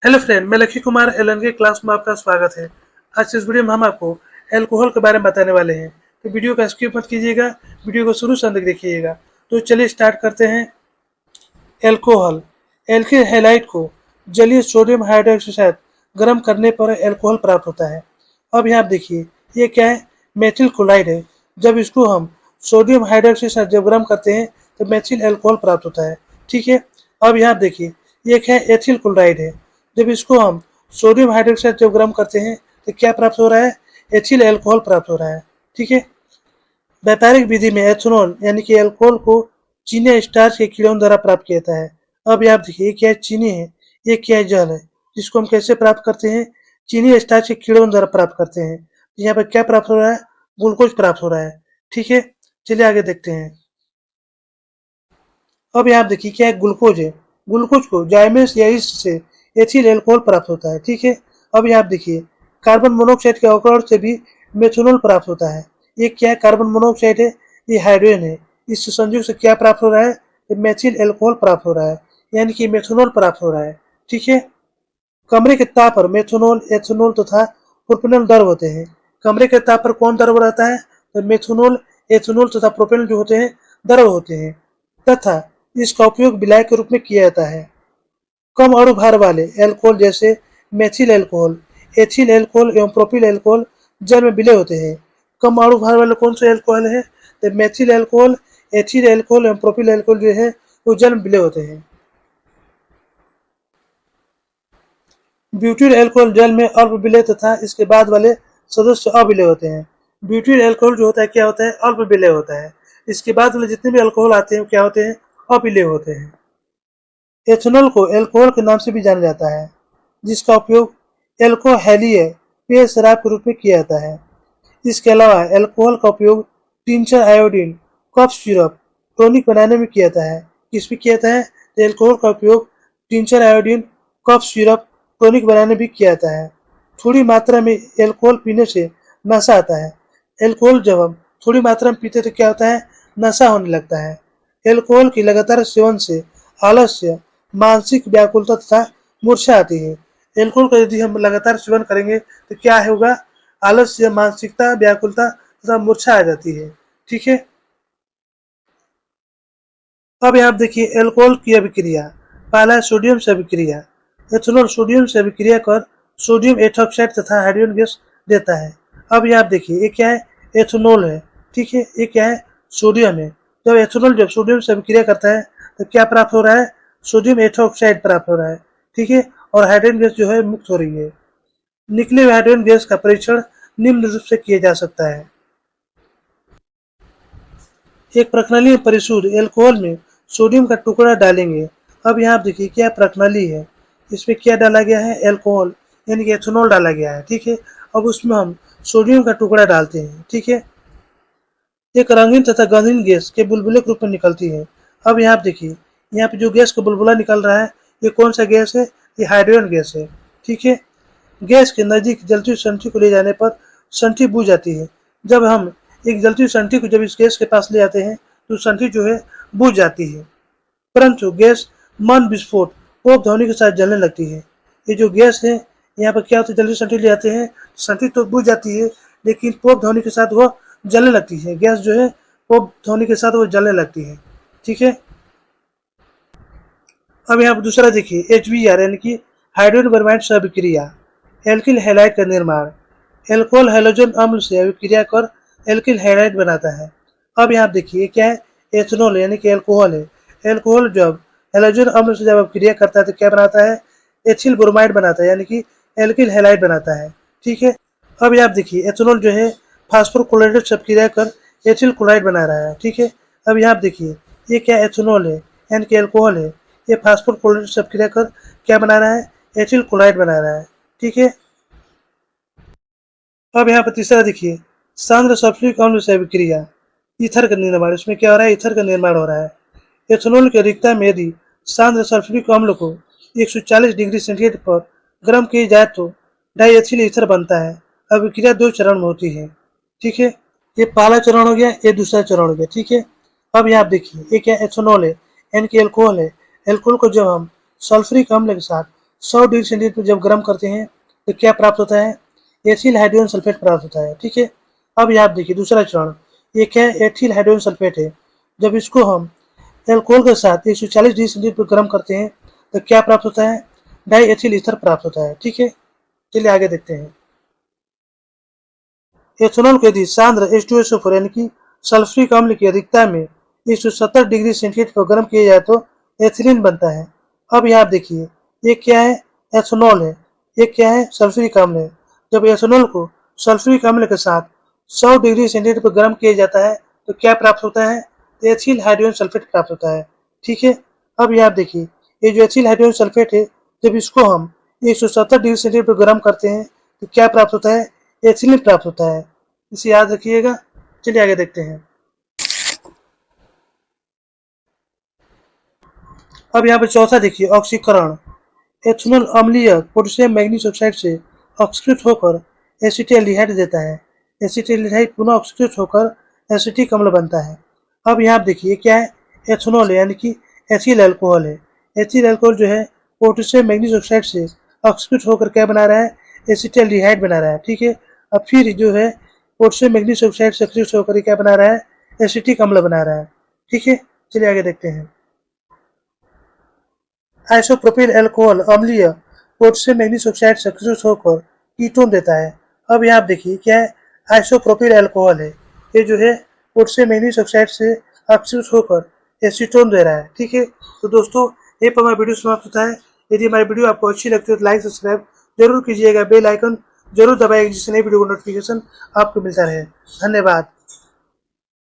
Hello friend, मैं लक्ष्य Kumar Elon के क्लास में आपका स्वागत है। आज इस वीडियो में हम आपको अल्कोहल के बारे में बताने वाले हैं। तो वीडियो का स्किप मत कीजिएगा, वीडियो को शुरू से अंत तक देखिएगा। तो चलिए स्टार्ट करते हैं। अल्कोहल एल्किल हैलाइड को जलीय सोडियम हाइड्रोक्साइड गर्म करने पर अल्कोहल प्राप्त होता है। अब यहाँ आप देखिए, ये क्या है? मेथिल क्लोराइड है। जब इसको हम सोडियम हाइड्रोक्साइड जब गर्म करते हैं तो मेथिल अल्कोहल प्राप्त होता है। ठीक है। अब यहाँ आप देखिए, ये क्या है? एथिल क्लोराइड है। जब इसको हम सोडियम हाइड्रोक्साइड जब गर्म करते हैं तो क्या प्राप्त हो रहा है? एथिल अल्कोहल प्राप्त हो रहा है। ठीक है। व्यापारिक विधि में एथेनॉल यानी कि अल्कोहल को चीनी या स्टार्च के कीड़ों द्वारा प्राप्त किया जाता है। अब आप देखिए, ये क्या है? चीनी है, ये क्या है? जल है, जिसको हम कैसे प्राप्त करते हैं? चीनी या स्टार्च के कीड़ों द्वारा प्राप्त करते हैं। यहाँ पर क्या प्राप्त हो रहा है? ग्लूकोज प्राप्त हो रहा है। ठीक है। चलिए आगे देखते हैं। अब यहाँ देखिए, क्या है? ग्लूकोज है। ग्लूकोज को जाइमेस या ईस्ट से एथिल अल्कोहल प्राप्त होता है। ठीक है। अब यहाँ देखिए, कार्बन मोनोऑक्साइड के अवकरण से भी मेथनॉल प्राप्त होता है। ये क्या है? कार्बन मोनोऑक्साइड है, ये हाइड्रोजन है। इस संयुग से क्या प्राप्त हो रहा है? मेथिल अल्कोहल प्राप्त हो रहा है, यानी कि मेथनॉल प्राप्त हो रहा है। ठीक है। कमरे के ताप पर मेथनॉल, एथेनॉल तथा प्रोपेनॉल द्रव होते हैं। कमरे के ताप पर कौन द्रव रहता है? तो मेथनॉल, एथेनॉल तथा प्रोपेनॉल जो होते हैं द्रव होते हैं, तथा इसका उपयोग विलायक के रूप में किया जाता है। कम अणु भार वाले अल्कोहल जैसे मेथिल अल्कोहल, एथिल अल्कोहल एवं प्रोपिल अल्कोहल जल में विलय होते हैं। कम अणु भार वाले कौन से अल्कोहल है? तो मेथिल अल्कोहल, एथिल अल्कोहल एवं प्रोपिल अल्कोहल जो है वो जल में विलय होते हैं। ब्यूटिल अल्कोहल जल में अल्प विलय तथा इसके बाद वाले सदस्य अविलय होते हैं। ब्यूटिल अल्कोहल जो होता है क्या होता है? अल्प विलय होता है। इसके बाद वाले जितने भी अल्कोहल आते हैं क्या होते हैं? अविलय होते हैं। एथेनॉल को अल्कोहल के नाम से भी जाना जाता है, जिसका उपयोग एल्कोहलीय पेय शराब के रूप में किया जाता है। इसके अलावा अल्कोहल का उपयोग tincture, iodine, cough syrup, tonic बनाने में किया जाता है। किसमें किया जाता है? तो अल्कोहल का उपयोग tincture, iodine, cough syrup, tonic बनाने में भी किया जाता है। थोड़ी मात्रा में अल्कोहल पीने से नशा आता है। अल्कोहल जब हम थोड़ी मात्रा में पीते तो क्या होता है? नशा होने लगता है। अल्कोहल की लगातार सेवन से आलस्य, मानसिक व्याकुलता तथा मूर्छा आती है। अल्कोहल का यदि हम लगातार सेवन करेंगे तो क्या होगा? आलस्य, मानसिकता, व्याकुलता तथा मूर्छा आ जाती है। ठीक है। अब यहाँ देखिए, अल्कोहल की अभिक्रिया। पहला है सोडियम से अभिक्रिया। एथेनॉल सोडियम से अभिक्रिया कर सोडियम एथॉक्साइड तथा हाइड्रोजन गैस देता है। अब यहाँ देखिए, ये क्या है? एथेनॉल है। ठीक है। ये क्या है? सोडियम है। जब एथेनॉल जब सोडियम से अभिक्रिया करता है तो क्या प्राप्त हो रहा है? सोडियम एथॉक्साइड प्राप्त हो रहा है। ठीक है। और हाइड्रोजन गैस जो है मुक्त हो रही है। निकले हुए हाइड्रोजन गैस का परीक्षण निम्न रूप से किया जा सकता है। एक प्रणाली में परिशुद्ध अल्कोहल में सोडियम का टुकड़ा डालेंगे। अब यहाँ देखिए, क्या प्रणाली है? इसमें क्या डाला गया है? अल्कोहल यानी कि एथेनॉल डाला गया है। ठीक है। अब उसमें हम सोडियम का टुकड़ा डालते हैं। ठीक है। एक रंगीन तथा गंधहीन गैस के बुलबुले के रूप में निकलती है। अब यहाँ देखिए, यहाँ पे जो गैस का बुलबुला निकल रहा है, ये कौन सा गैस है? ये हाइड्रोजन गैस है। ठीक है। गैस के नजदीक जलती हुई संठी को ले जाने पर संठी बुझ जाती है। जब हम एक जलती हुई संठी को जब इस गैस के पास ले जाते हैं तो संठी जो है बुझ जाती है, परंतु गैस मन विस्फोट पोप ध्वनि के साथ जलने लगती है। ये जो गैस है, यहाँ पर क्या होता है? जल्दी संठी ले जाते हैं, संठी तो बुझ जाती है, लेकिन पोप ध्वनि के साथ वो जलने लगती है। गैस जो है पोप ध्वनि के साथ वो जलने लगती है। ठीक है। अब यहाँ पर दूसरा देखिए, HBr यानी कि हाइड्रोजन ब्रोमाइड से अभिक्रिया। एल्किल हैलाइड का निर्माण। एल्कोहल हैलोजन अम्ल से अभिक्रिया कर एल्किल हैलाइड बनाता है। अब यहाँ देखिए, क्या है? एथेनॉल यानी कि अल्कोहल है। अल्कोहल जब हैलोजन अम्ल से जब अभिक्रिया करता है तो क्या बनाता है? एथिल ब्रोमाइड बनाता है, यानी कि एल्किल हैलाइड बनाता है। ठीक है। अब यहाँ देखिए, एथेनॉल जो है फास्फोर क्लोराइड से अभिक्रिया कर एथिल क्लोराइड बना रहा है। ठीक है। अब यहाँ देखिए, ये क्या? एथेनॉल है यानी कि अल्कोहल है। ये फास्फोर क्लोराइड से अभिक्रिया कर क्या बना रहा है? एथिल क्लोराइड बना रहा है। ठीक है। अब यहाँ पर तीसरा देखिए, सांद्र सल्फ्यूरिक अम्ल से अभिक्रिया। ईथर का निर्माण। इसमें क्या हो रहा है? ईथर का निर्माण हो रहा है। एथेनॉल की अधिकता में यदि सांद्र सल्फ्यूरिक अम्ल को 140 डिग्री सेंटीग्रेड पर गर्म किया जाए तो डाइएथिल ईथर बनता है। अभिक्रिया 2 चरण में होती है। ठीक है। ये पहला चरण हो गया, ये दूसरा चरण हो गया। ठीक है। अब यहाँ देखिए, ये क्या? एथेनॉल है यानी कि अल्कोहल है। अल्कोहल को जब हम सल्फ्यूरिक अम्ल के साथ 100 डिग्री सेंटीग्रेड पर जब गर्म करते हैं तो क्या प्राप्त होता है? एथिल हाइड्रोजन सल्फेट प्राप्त होता है। ठीक है, अब यहाँ देखिए दूसरा चरण, ये क्या है? एथिल हाइड्रोजन सल्फेट है। जब इसको हम एल्कोहल के साथ 140 डिग्री सेंटीग्रेड पर गर्म करते हैं तो क्या प्राप्त होता है? डाई एथिल ईथर प्राप्त होता है। ठीक है, चलिए आगे देखते हैं। एथेनॉल को यदि सांद्र H2SO4 यानी कि सल्फ्यूरिक अम्ल की अधिकता में 170 डिग्री सेंटीग्रेड पर गर्म किया जाए तो एथिलीन बनता है। अब यहाँ देखिए, ये क्या है? एथेनॉल है। ये क्या है? सल्फ्यूरिक अम्ल है। जब एथेनॉल को सल्फ्यूरिक अम्ल के साथ 100 डिग्री सेंटीग्रेड पर गर्म किया जाता है तो क्या प्राप्त होता है? एथिल हाइड्रोजन सल्फेट प्राप्त होता है। ठीक है, अब यहाँ देखिए, ये जो एथिल हाइड्रोजन सल्फेट है, जब इसको हम 170 डिग्री सेंटीग्रेड पर गर्म करते हैं तो क्या प्राप्त होता है? एथिलीन प्राप्त होता है। इसे याद रखिएगा। चलिए आगे देखते हैं। अब यहाँ पे चौथा देखिए, ऑक्सीकरण। एथेनॉल अम्लीय पोटेशियम मैग्नीज ऑक्साइड से ऑक्सीकृत होकर एसिटाल्डिहाइड देता है। एसिटाल्डिहाइड पुनः ऑक्सीकृत होकर एसिटिक अम्ल बनता है। अब यहाँ देखिए क्या है? एथेनॉल है, यानी कि एथिल अल्कोहल है। एथिल अल्कोहल जो है पोटेशियम मैग्नीज ऑक्साइड से ऑक्सीकृत होकर क्या बना रहा है? एसिटाल्डिहाइड बना रहा है। ठीक है, अब फिर जो है पोटेशियम मैग्नीज ऑक्साइड से ऑक्सीकृत होकर क्या बना रहा है? एसिटिक अम्ल बना रहा है। ठीक है, चलिए आगे देखते हैं। आइसोप्रोपिल अल्कोहल अम्लीय पोटेशियम मैग्नीज ऑक्साइड से ऑक्सीकृत होकर कीटोन देता है। अब यहाँ आप देखिए क्या है? आइसोप्रोपिल अल्कोहल है। ये जो है पोटेशियम मैग्नीज ऑक्साइड से ऑक्सीकृत होकर एसीटोन दे रहा है। ठीक है, तो दोस्तों ये पर हमारा वीडियो समाप्त होता है। यदि हमारी वीडियो आपको अच्छी लगती है तो लाइक सब्सक्राइब जरूर कीजिएगा, बेल आइकन जरूर दबाइएगा जिससे नई वीडियो को नोटिफिकेशन आपको मिलता रहे। धन्यवाद।